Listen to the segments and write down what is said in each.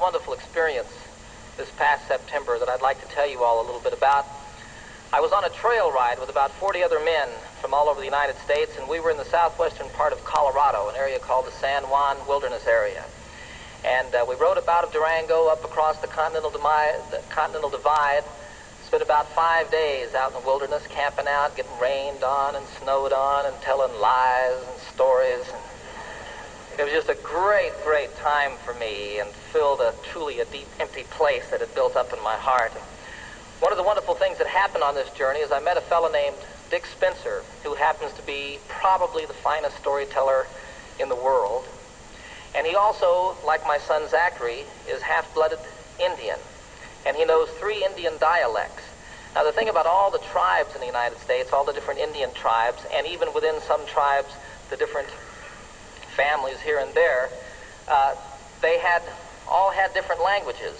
wonderful experience this past September that I'd like to tell you all a little bit about. I was on a trail ride with about 40 other men from all over the United States, and we were in the southwestern part of Colorado, an area called the San Juan Wilderness Area. And we rode about of Durango up across the Continental Divide, spent about 5 days out in the wilderness, camping out, getting rained on and snowed on and telling lies and stories. And it was just a great, great time for me and filled truly a deep, empty place that had built up in my heart. And one of the wonderful things that happened on this journey is I met a fellow named Dick Spencer, who happens to be probably the finest storyteller in the world. And he also, like my son Zachary, is half-blooded Indian. And he knows 3 Indian dialects. Now, the thing about all the tribes in the United States, all the different Indian tribes, and even within some tribes, the different families here and there, they all had different languages.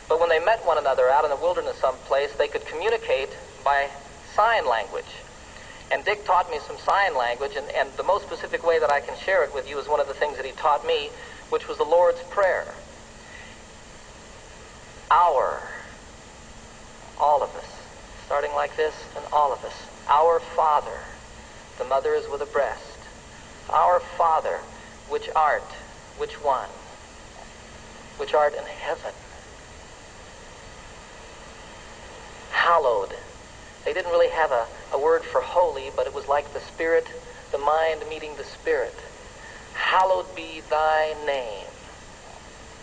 But when they met one another out in the wilderness someplace, they could communicate by sign language. And Dick taught me some sign language, and the most specific way that I can share it with you is one of the things that he taught me, which was the Lord's Prayer. Our, all of us, starting like this, and all of us. Our Father, the mother is with a breast. Our Father, which art, which one? Which art in heaven. Hallowed. They didn't really have a word for holy, but it was like the Spirit, the mind meeting the Spirit. Hallowed be thy name.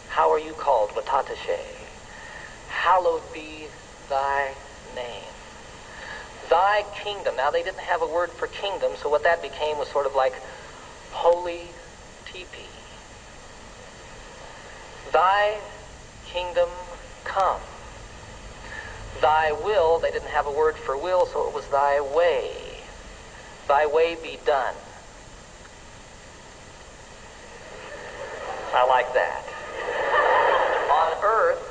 How are you called? Watatashe. Hallowed be thy name. Thy kingdom. Now, they didn't have a word for kingdom, so what that became was sort of like holy teepee. Thy kingdom come. Thy will, they didn't have a word for will, so it was thy way. Thy way be done. I like that. On earth,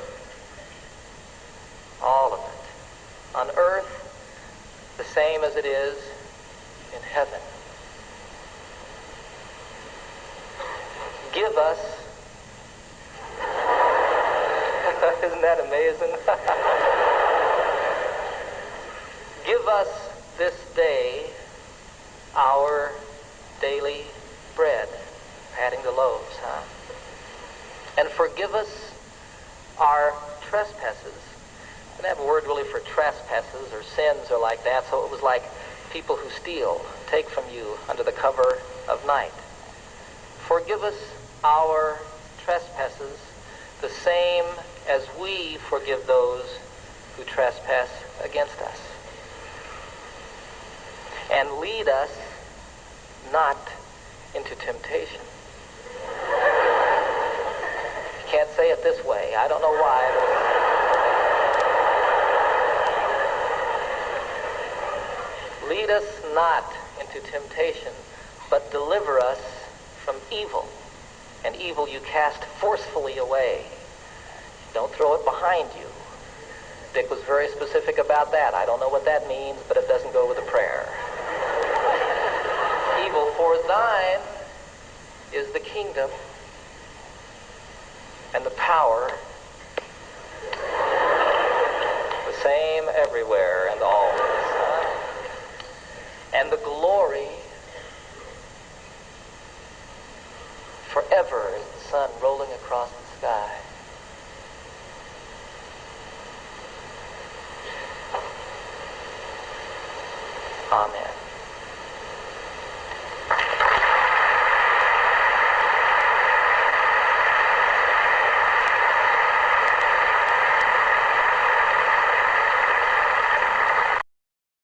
all of it. On earth, the same as it is in heaven. Give us, isn't that amazing? Give us this day our daily bread, patting the loaves, huh? And forgive us our trespasses. I didn't have a word really for trespasses or sins or like that, so it was like people who steal, take from you under the cover of night. Forgive us our trespasses, the same as we forgive those who trespass against us. And lead us not into temptation. You can't say it this way. I don't know why. Lead us not into temptation, but deliver us from evil. And evil you cast forcefully away. Don't throw it behind you. Dick was very specific about that. I don't know what that means, but it doesn't go with a prayer. Evil, for thine is the kingdom and the power, the same everywhere and always, and the glory forever as the sun rolling across the sky. Amen.